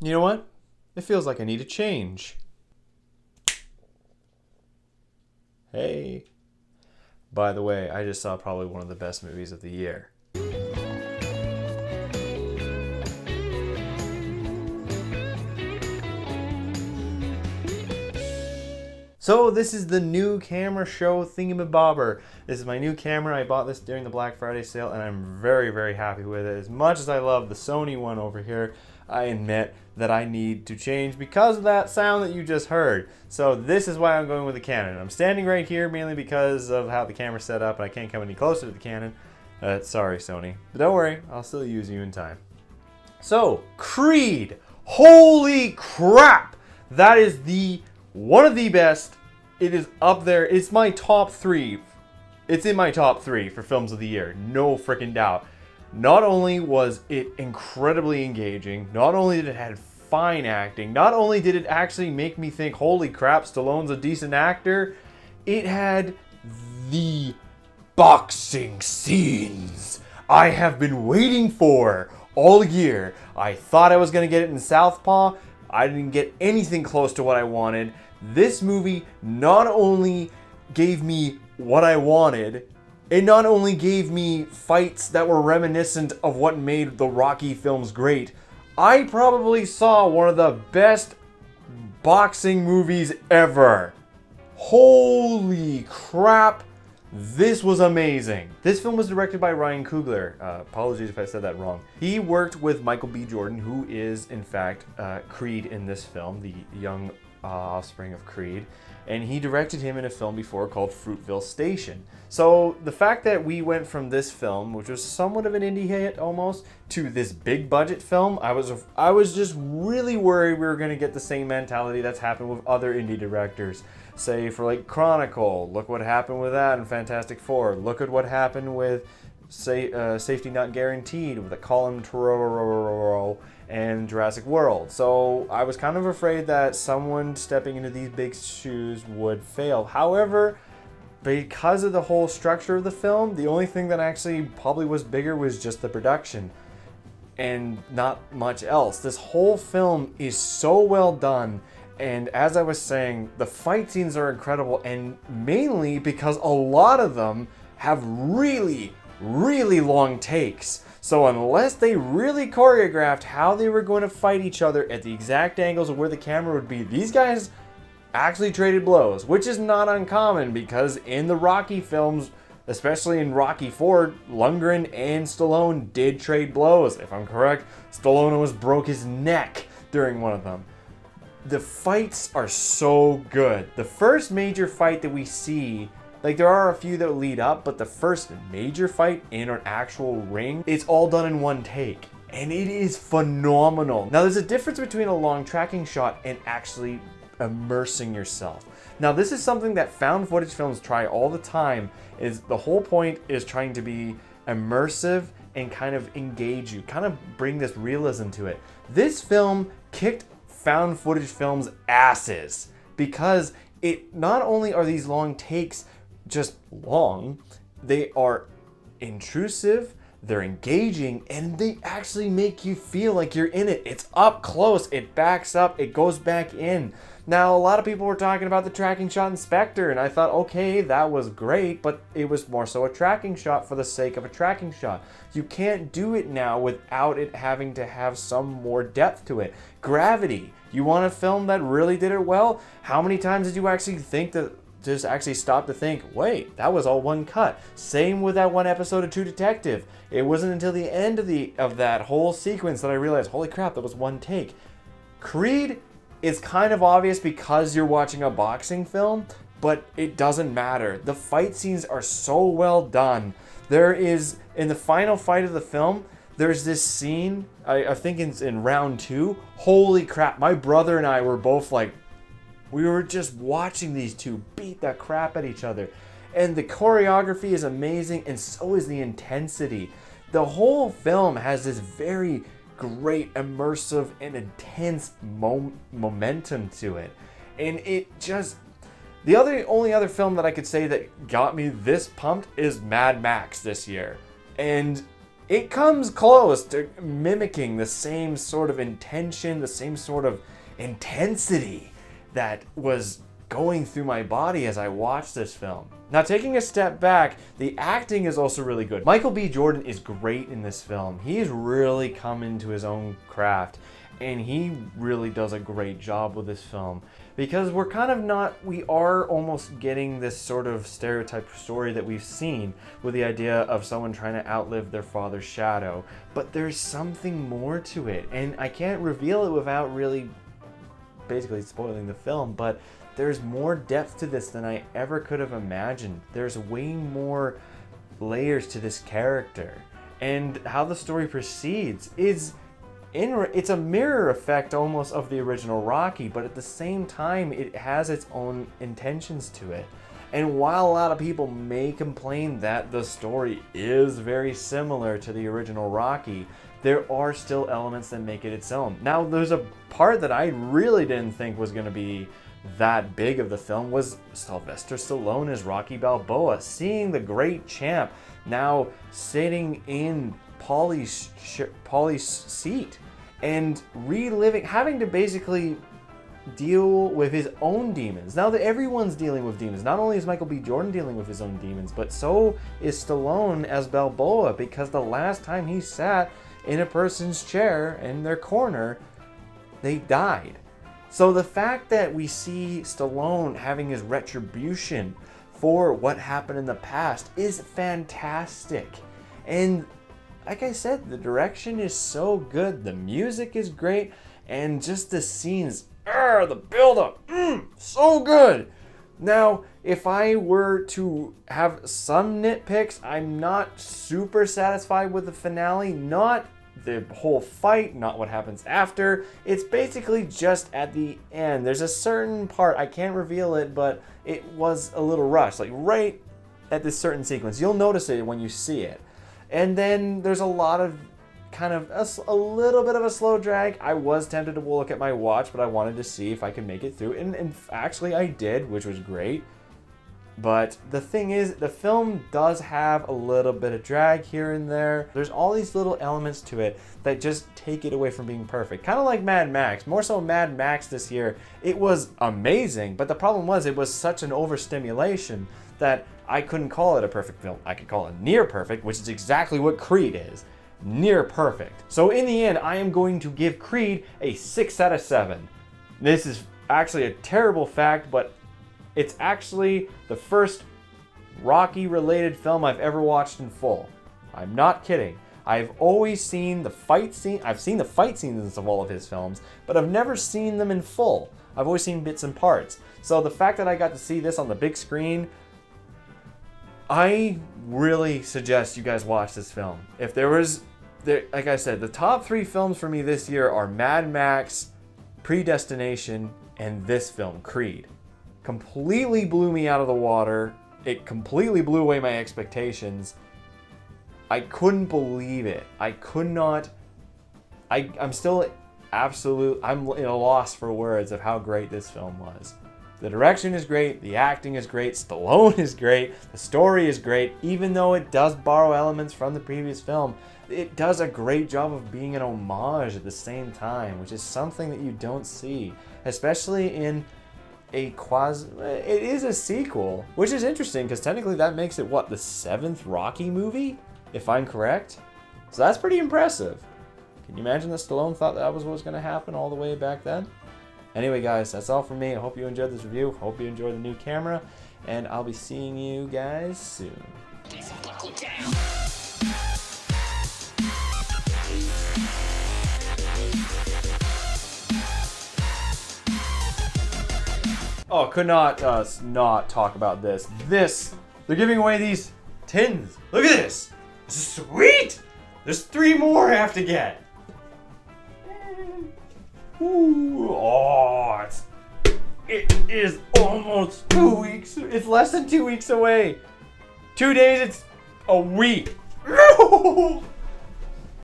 You know what? It feels like I need a change. Hey. By the way, I just saw probably one of the best movies of the year. So this is the new camera show thingamabobber. This is my new camera. I bought this during the Black Friday sale and I'm very, very happy with it. As much as I love the Sony one over here, I admit that I need to change because of that sound that you just heard. So this is why I'm going with the Canon. I'm standing right here mainly because of how the camera's set up and I can't come any closer to the Canon. Sorry, Sony. But don't worry, I'll still use you in time. So, Creed. Holy crap! That is one of the best. It is up there. It's my top 3. It's in my top 3 for films of the year. No freaking doubt. Not only was it incredibly engaging, not only did it have fine acting, not only did it actually make me think, holy crap, Stallone's a decent actor, it had the boxing scenes I have been waiting for all year. I thought I was going to get it in Southpaw. I didn't get anything close to what I wanted. This movie not only gave me what I wanted, it not only gave me fights that were reminiscent of what made the Rocky films great, I probably saw one of the best boxing movies ever. Holy crap, this was amazing. This film was directed by Ryan Coogler. Apologies if I said that wrong. He worked with Michael B. Jordan, who is, in fact, Creed in this film, the young offspring of Creed, and he directed him in a film before called Fruitville Station. So the fact that we went from this film, which was somewhat of an indie hit almost, to this big budget film, I was just really worried we were going to get the same mentality that's happened with other indie directors. Say for like Chronicle, look what happened with that in Fantastic Four. Look at what happened with Safety Not Guaranteed with the Colin Trevorrow and Jurassic World. So I was kind of afraid that someone stepping into these big shoes would fail. However, because of the whole structure of the film, the only thing that actually probably was bigger was just the production and not much else. This whole film is so well done, and as I was saying, the fight scenes are incredible, and mainly because a lot of them have really, really long takes. So unless they really choreographed how they were going to fight each other at the exact angles of where the camera would be, these guys actually traded blows, which is not uncommon because in the Rocky films, especially in Rocky 4, Lundgren and Stallone did trade blows. If I'm correct, Stallone almost broke his neck during one of them. The fights are so good. The first major fight that we see, like there are a few that lead up, but the first major fight in an actual ring, it's all done in one take. And it is phenomenal. Now there's a difference between a long tracking shot and actually immersing yourself. Now this is something that found footage films try all the time. Is the whole point is trying to be immersive and kind of engage you, kind of bring this realism to it. This film kicked found footage films asses because it not only are these long takes just long, they are intrusive, they're engaging, and they actually make you feel like you're in it. It's up close, it backs up, it goes back in. Now, a lot of people were talking about the tracking shot in Spectre, and I thought, okay, that was great, but it was more so a tracking shot for the sake of a tracking shot. You can't do it now without it having to have some more depth to it. Gravity. You want a film that really did it well? How many times did you actually think that just actually stop to think, wait, that was all one cut? Same with that one episode of True Detective. It wasn't until the end of that whole sequence that I realized, holy crap, that was one take. Creed is kind of obvious because you're watching a boxing film, but it doesn't matter. The fight scenes are so well done. There is, in the final fight of the film, there's this scene, I think it's in round 2. Holy crap, my brother and I were both like, we were just watching these two beat the crap at each other. And the choreography is amazing, and so is the intensity. The whole film has this very great, immersive, and intense momentum to it. And it just... The only other film that I could say that got me this pumped is Mad Max this year. And it comes close to mimicking the same sort of intention, the same sort of intensity that was going through my body as I watched this film. Now, taking a step back, the acting is also really good. Michael B. Jordan is great in this film. He's really come into his own craft, and he really does a great job with this film, because we are almost getting this sort of stereotype story that we've seen with the idea of someone trying to outlive their father's shadow. But there's something more to it, and I can't reveal it without really basically spoiling the film, but there's more depth to this than I ever could have imagined. There's way more layers to this character, and how the story proceeds is it's a mirror effect almost of the original Rocky, but at the same time it has its own intentions to it. And while a lot of people may complain that the story is very similar to the original Rocky, there are still elements that make it its own. Now, there's a part that I really didn't think was going to be that big of the film was Sylvester Stallone as Rocky Balboa. Seeing the great champ now sitting in Paulie's seat and reliving, having to basically deal with his own demons. Now that everyone's dealing with demons, not only is Michael B. Jordan dealing with his own demons, but so is Stallone as Balboa, because the last time he sat in a person's chair in their corner, they died. So the fact that we see Stallone having his retribution for what happened in the past is fantastic. And like I said, the direction is so good, the music is great, and just the scenes, the build-up, so good. Now, if I were to have some nitpicks, I'm not super satisfied with the finale, not the whole fight, not what happens after. It's basically just at the end. There's a certain part, I can't reveal it, but it was a little rushed, like right at this certain sequence. You'll notice it when you see it. And then there's a lot of kind of a little bit of a slow drag. I was tempted to look at my watch, but I wanted to see if I could make it through. And actually I did, which was great. But the thing is, the film does have a little bit of drag here and there. There's all these little elements to it that just take it away from being perfect. Kind of like Mad Max. More so Mad Max this year. It was amazing, but the problem was it was such an overstimulation that I couldn't call it a perfect film. I could call it near perfect, which is exactly what Creed is. Near perfect. So in the end, I am going to give Creed a 6 out of 7. This is actually a terrible fact, but it's actually the first Rocky-related film I've ever watched in full. I'm not kidding. I've always seen the fight scene. I've seen the fight scenes of all of his films, but I've never seen them in full. I've always seen bits and parts. So the fact that I got to see this on the big screen, I really suggest you guys watch this film. If like I said, the top 3 films for me this year are Mad Max, Predestination, and this film, Creed. Completely blew me out of the water. It completely blew away my expectations. I couldn't believe it. I could not. I'm still I'm at a loss for words of how great this film was. The direction is great, the acting is great, Stallone is great, the story is great. Even though it does borrow elements from the previous film, it does a great job of being an homage at the same time, which is something that you don't see, especially in it is a sequel, which is interesting because technically that makes it what, the 7th Rocky movie, if I'm correct? So that's pretty impressive. Can you imagine that Stallone thought that was what was going to happen all the way back then? Anyway guys, that's all from me. I hope you enjoyed this review. Hope you enjoyed the new camera, and I'll be seeing you guys soon. Oh, could not not talk about this. They're giving away these tins. Look at this. This is sweet. There's 3 more I have to get. Ooh, oh, it is almost 2 weeks. It's less than 2 weeks away. 2 days, it's a week.